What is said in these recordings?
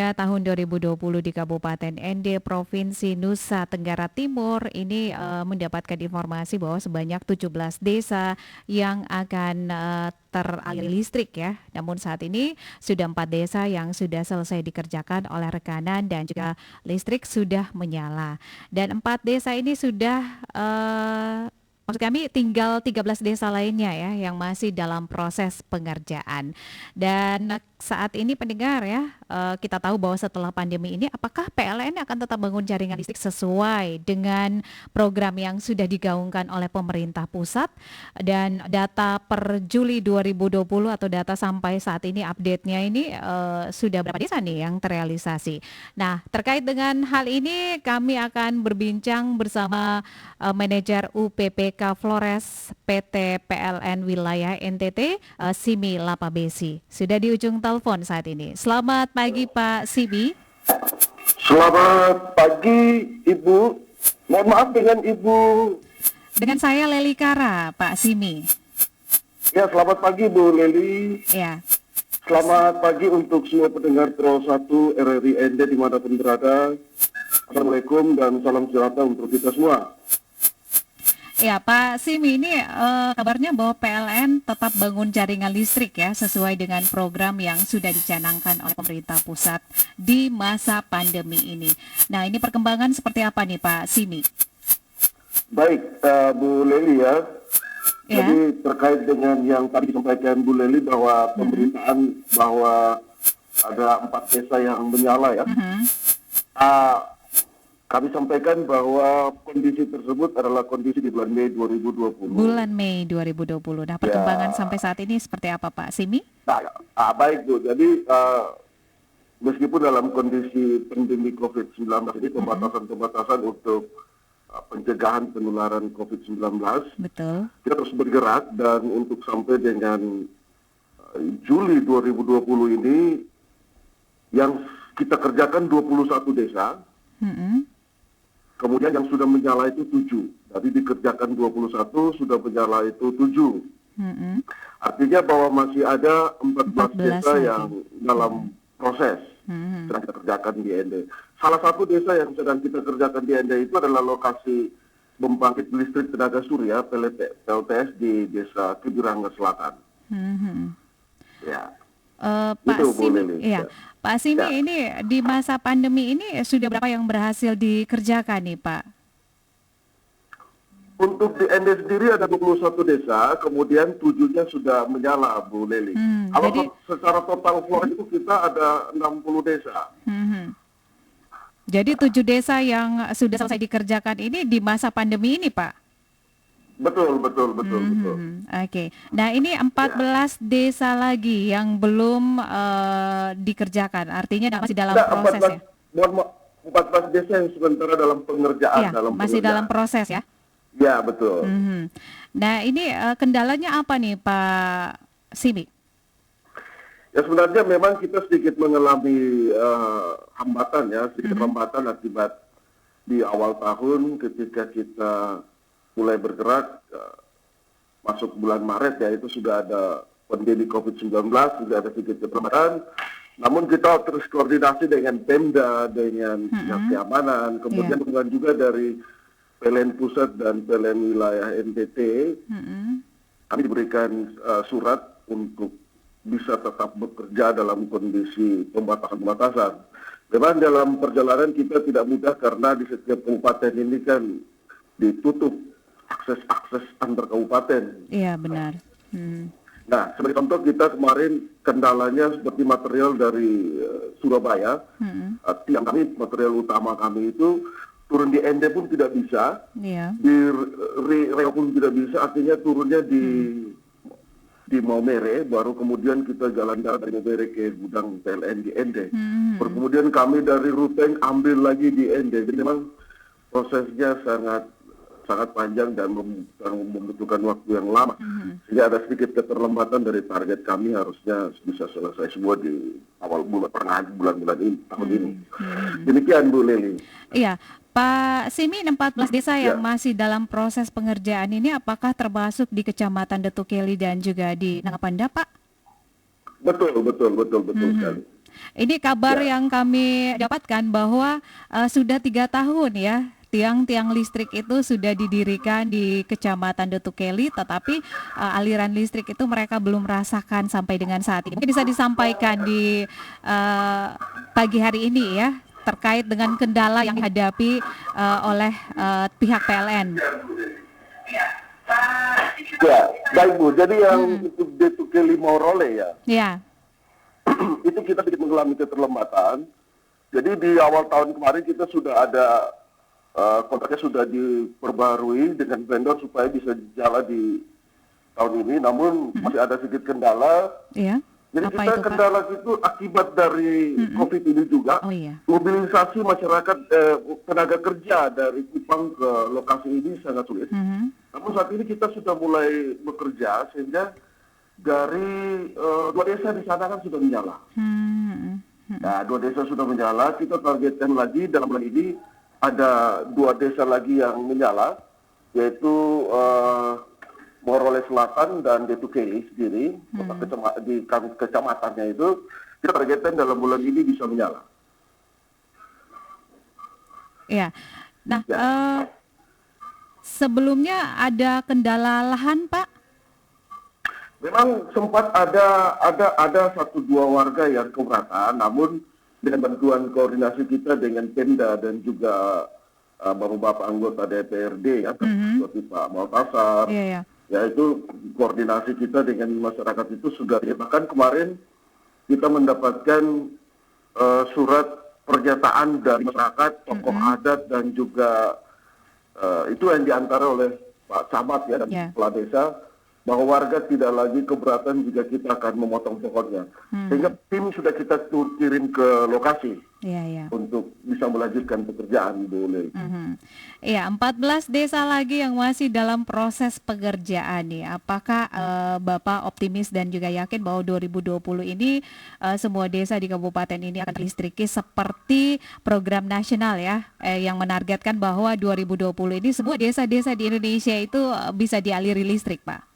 Ya, tahun 2020 di Kabupaten Ende, Provinsi Nusa Tenggara Timur ini mendapatkan informasi bahwa sebanyak 17 desa yang akan teraliri listrik ya. Namun saat ini sudah 4 desa yang sudah selesai dikerjakan oleh rekanan dan juga listrik sudah menyala. Dan 4 desa ini sudah maksud kami tinggal 13 desa lainnya ya yang masih dalam proses pengerjaan. Dan saat ini pendengar ya, kita tahu bahwa setelah pandemi ini apakah PLN akan tetap bangun jaringan listrik sesuai dengan program yang sudah digaungkan oleh pemerintah pusat, dan data per Juli 2020 atau data sampai saat ini update-nya ini sudah berapa desa nih yang terrealisasi. Nah, terkait dengan hal ini kami akan berbincang bersama manajer UPPK Flores PT PLN Wilayah NTT, Simi Lapabesi. Sudah di ujung telepon saat ini. Selamat pagi Pak Simi. Selamat pagi Ibu. Mohon maaf dengan Ibu. Dengan saya Leli Kara, Pak Simi. Ya, selamat pagi Bu Leli. Ya. Selamat pagi untuk semua pendengar Pro 1 RRI ND dimanapun berada. Assalamualaikum dan salam sejahtera untuk kita semua. Ya Pak Simi, ini kabarnya bahwa PLN tetap bangun jaringan listrik ya sesuai dengan program yang sudah dicanangkan oleh pemerintah pusat di masa pandemi ini. Nah, ini perkembangan seperti apa nih Pak Simi? Baik, Bu Leli ya. Ya. Jadi terkait dengan yang tadi disampaikan Bu Leli bahwa pemberitaan bahwa ada 4 desa yang menyala ya. Kami sampaikan bahwa kondisi tersebut adalah kondisi di bulan Mei 2020. Bulan Mei 2020. Nah, perkembangan sampai saat ini seperti apa Pak Simi? Nah, baik Bu, jadi meskipun dalam kondisi pandemi COVID-19 ini pembatasan-pembatasan untuk pencegahan penularan COVID-19, Betul. kita terus bergerak dan untuk sampai dengan Juli 2020 ini yang kita kerjakan 21 desa. Kemudian yang sudah menyala itu 7. Jadi dikerjakan 21, sudah menyala itu 7. Artinya bahwa masih ada 14 desa lagi yang dalam proses sedang kita kerjakan di ND. Salah satu desa yang sedang kita kerjakan di ND itu adalah lokasi pembangkit listrik tenaga surya PLTS di Desa Kebiranga Selatan. Ya. Pak Itu, Bu Simi, Lili. ya. Pak Simi, ini di masa pandemi ini sudah berapa yang berhasil dikerjakan nih Pak? Untuk di ND sendiri ada 21 desa, kemudian 7-nya sudah menyala, Bu Leli. Kalau jadi secara total Flores itu kita ada 60 desa. Jadi 7 desa yang sudah selesai dikerjakan ini di masa pandemi ini Pak? Betul. Oke. Nah, ini 14 desa lagi yang belum dikerjakan. Artinya masih dalam proses 14, ya? 14 desa yang sementara dalam pengerjaan. Iya, masih dalam proses ya? Ya, betul. Nah, ini kendalanya apa nih Pak Simi? Ya, sebenarnya memang kita sedikit mengalami hambatan ya, hambatan akibat di awal tahun ketika kita mulai bergerak masuk bulan Maret ya, itu sudah ada pandemi COVID-19, sudah ada sedikit keterlambatan. Namun kita terus koordinasi dengan Pemda, dengan pihak keamanan, kemudian juga dari PLN Pusat dan PLN Wilayah NTT. Kami diberikan surat untuk bisa tetap bekerja dalam kondisi pembatasan-pembatasan. Memang dalam perjalanan kita tidak mudah karena di setiap kabupaten ini kan ditutup akses antar kabupaten. Iya, benar. Nah, sebagai contoh kita kemarin kendalanya seperti material dari Surabaya. Tiang kami, material utama kami itu turun di ND pun tidak bisa, di Reo pun tidak bisa, artinya turunnya di Maumere, baru kemudian kita jalan darat dari Maumere ke gudang PLN di ND. Baru kemudian kami dari Ruteng ambil lagi di ND. Jadi memang prosesnya sangat panjang dan membutuhkan waktu yang lama. Sehingga ada sedikit keterlambatan dari target kami, harusnya bisa selesai semua di awal pertengahan bulan-bulan ini, tahun ini. Demikian Bu Leli. Iya, Pak Simi, 14 desa yang masih dalam proses pengerjaan ini apakah termasuk di Kecamatan Detukeli dan juga di Nangapanda, Pak? Betul sekali. Ini kabar Ya, yang kami dapatkan bahwa sudah 3 tahun ya tiang-tiang listrik itu sudah didirikan di Kecamatan Dotukeli, tetapi aliran listrik itu mereka belum merasakan sampai dengan saat ini. Mungkin bisa disampaikan di pagi hari ini ya terkait dengan kendala yang dihadapi oleh pihak PLN. ya, baik Bu. Jadi yang Mm-mm. untuk Detukeli Morole ya, Ya, itu kita sedikit mengalami keterlambatan. Jadi di awal tahun kemarin kita sudah ada kontraknya sudah diperbarui dengan vendor supaya bisa jalan di tahun ini. Namun masih ada sedikit kendala. ya. Jadi Apa kita itu, Pak? kendala itu akibat dari COVID ini juga. Oh iya. Mobilisasi masyarakat tenaga kerja dari Kupang ke lokasi ini sangat sulit. Mhm. Namun saat ini kita sudah mulai bekerja sehingga dari 2 desa di sana kan sudah menyala. Hmm. Nah, 2 desa sudah menyala. Kita targetkan lagi dalam bulan ini ada 2 desa lagi yang menyala, yaitu Morole Selatan dan Detukeli sendiri, di kecamatannya itu kita targetkan dalam bulan ini bisa menyala. Ya. Nah, Ya. sebelumnya ada kendala lahan, Pak? Memang sempat ada 1-2 warga yang keberatan, namun dengan bantuan koordinasi kita dengan Pemda dan juga bapak-bapak anggota DPRD ya, seperti Pak Maltasar, Iya, ya. ya itu koordinasi kita dengan masyarakat itu sudah ya. Bahkan kemarin kita mendapatkan surat pernyataan dari masyarakat, tokoh adat dan juga itu yang diantara oleh Pak Camat ya dan Ya. kepala desa, bahwa warga tidak lagi keberatan jika kita akan memotong pohonnya. Sehingga tim sudah kita kirim ke lokasi Iya, ya. untuk bisa melanjutkan pekerjaan, Bu Lely. Iya, 14 desa lagi yang masih dalam proses pengerjaan nih. Apakah Bapak optimis dan juga yakin bahwa 2020 ini semua desa di kabupaten ini akan terlistriki seperti program nasional ya, yang menargetkan bahwa 2020 ini semua desa-desa di Indonesia itu bisa dialiri listrik, Pak?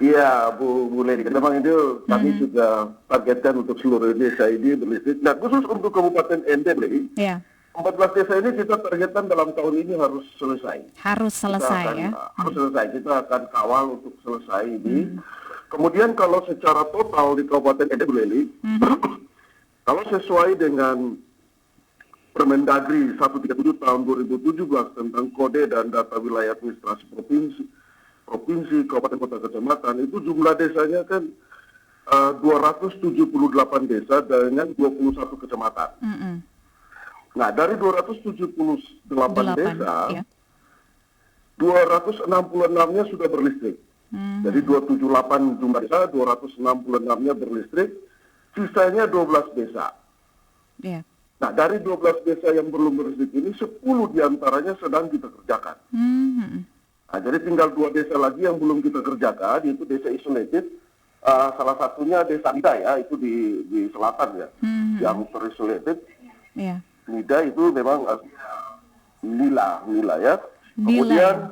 Iya, Bu Lely. Memang itu kami sudah targetkan untuk seluruh desa ini berlistrik. Nah, khusus untuk Kabupaten Ende, Lely, Ya, 14 desa ini kita targetkan dalam tahun ini harus selesai. harus selesai ya. Harus selesai. Kita akan kawal untuk selesai ini. Kemudian kalau secara total di Kabupaten Ende, Bu Lely, kalau sesuai dengan Permendagri 137 tahun 2017 tentang kode dan data wilayah administrasi provinsi, kabupaten, kota, kecamatan, itu jumlah desanya kan 278 desa dengan 21 kecamatan. Mm-mm. Nah, dari 278 desa, Ya. 266-nya sudah berlistrik. Jadi 278 jumlah desa, 266-nya berlistrik, sisanya 12 desa. Ya. Nah, dari 12 desa yang belum berlistrik ini, 10 diantaranya sedang kita kerjakan. Mhm. Nah, jadi tinggal 2 desa lagi yang belum kita kerjakan, yaitu desa isolated. Salah satunya desa Nida ya, itu di selatan ya, yang terisolated. Ya. Nida itu memang Nila ya. Nilai. Kemudian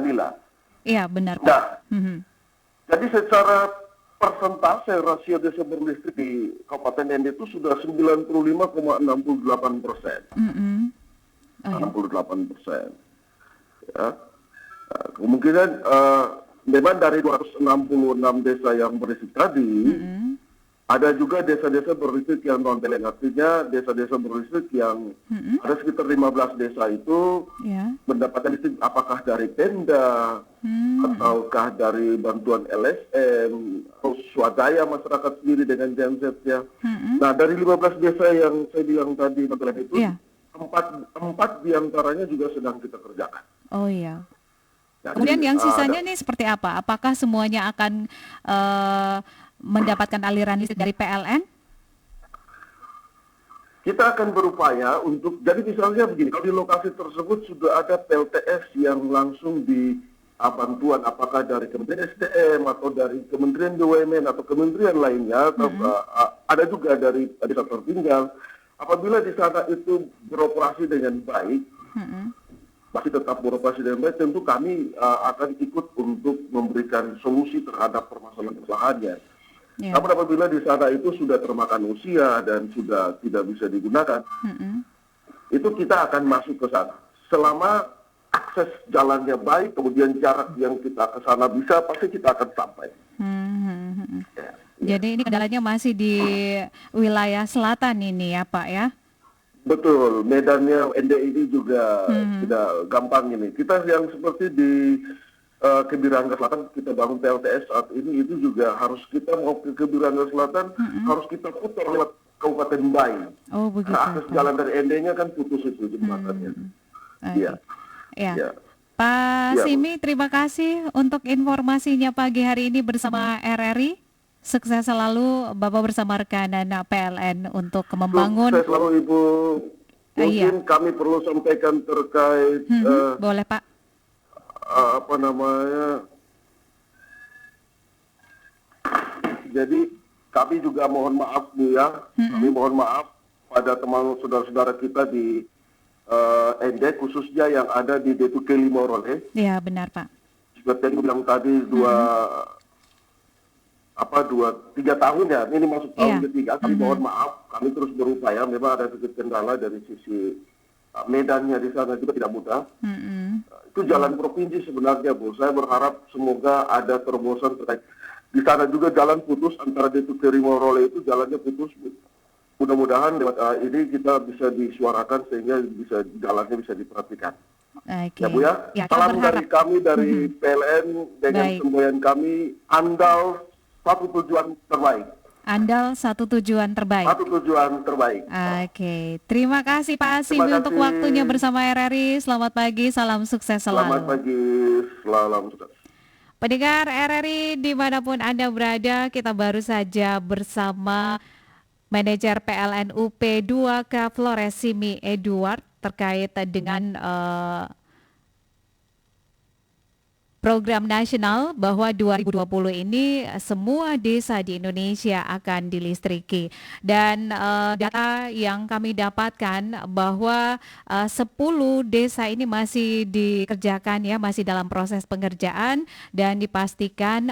Nila. Iya, benar, Pak. Nah, Mhm. jadi secara persentase rasio desa berlistrik di Kabupaten Ende itu sudah 95,68%. Mhm. Oh, ya. 68%. Ya. Nah, kemungkinan memang dari 266 desa yang berlistrik tadi, ada juga desa-desa berlistrik yang non PLN. Artinya desa-desa berlistrik yang ada sekitar 15 desa itu Ya. mendapatkan listrik apakah dari Pemda, ataukah dari bantuan LSM, atau swadaya masyarakat sendiri dengan gensetnya. Nah, dari 15 desa yang saya bilang tadi, non PLN itu, Iya. empat diantaranya juga sedang kita kerjakan. Oh iya. Jadi, Kemudian yang sisanya nih seperti apa? Apakah semuanya akan mendapatkan aliran listrik dari PLN? kita akan berupaya untuk, jadi misalnya begini, kalau di lokasi tersebut sudah ada PLTS yang langsung di bantuan, apakah dari Kementerian SDM atau dari Kementerian BUMN atau kementerian lainnya, atau ada juga dari desa tertinggal. Apabila di sana itu beroperasi dengan baik, masih tetap beroperasi dengan baik, tentu kami akan ikut untuk memberikan solusi terhadap permasalahan-permasalahannya. Ya. Namun apabila di sana itu sudah termakan usia dan sudah tidak bisa digunakan, Mm-mm. itu kita akan masuk ke sana. Selama akses jalannya baik, kemudian jarak yang kita ke sana bisa, pasti kita akan sampai. Hmm. Ya, ya. Jadi ini kendalanya masih di wilayah selatan ini ya Pak ya? Betul, medannya ND ini juga Mhm. tidak gampang ini. Kita yang seperti di Kebirangga Selatan, kita bangun PLTS saat ini, itu juga harus kita mau ke Kebirangga Selatan, harus kita putar lewat Kabupaten Bay. Oh begitu Karena akses Pak. jalan dari ND-nya kan putus itu jembatannya. Oke. Iya, Ya. iya. Pak Iya, Bu. Simi, terima kasih untuk informasinya pagi hari ini bersama RRI. Sukses selalu Bapak bersama rekanan PLN untuk membangun. Sukses selalu Ibu. Iya. Mungkin kami perlu sampaikan terkait Boleh Pak. apa namanya. Jadi kami juga mohon maaf Bu ya. Kami mohon maaf pada teman saudara-saudara kita di ND, khususnya yang ada di D2K Limorole. Ya benar Pak. Seperti yang bilang tadi 3 tahun ya, ini masuk tahun Iya. ketiga. Kami mohon maaf, kami terus berupaya. Memang ada sedikit kendala dari sisi medannya di sana juga tidak mudah. Mm-mm. Itu jalan provinsi sebenarnya Bu. Saya berharap semoga ada terobosan terkait. Di sana juga jalan putus antara Detu ke Rimorole, itu jalannya putus Bu. Mudah-mudahan lewat ini kita bisa disuarakan sehingga jalannya bisa diperhatikan. Oke. Ya Bu ya. Ya, kita Salam berharap. dari kami dari PLN dengan Baik. semboyan kami, andal satu tujuan terbaik. Andal satu tujuan terbaik. Satu tujuan terbaik. Oke, terima kasih Pak Asimi Terima untuk kasih. waktunya bersama RRI. Selamat pagi, salam sukses Selamat selalu. pagi, selamat sukses. Pendengar RRI dimanapun Anda berada, kita baru saja bersama Manajer PLN UP2K Flores Simi Edward terkait dengan program nasional bahwa 2020 ini semua desa di Indonesia akan dilistriki. Dan data yang kami dapatkan bahwa 10 desa ini masih dikerjakan ya, masih dalam proses pengerjaan dan dipastikan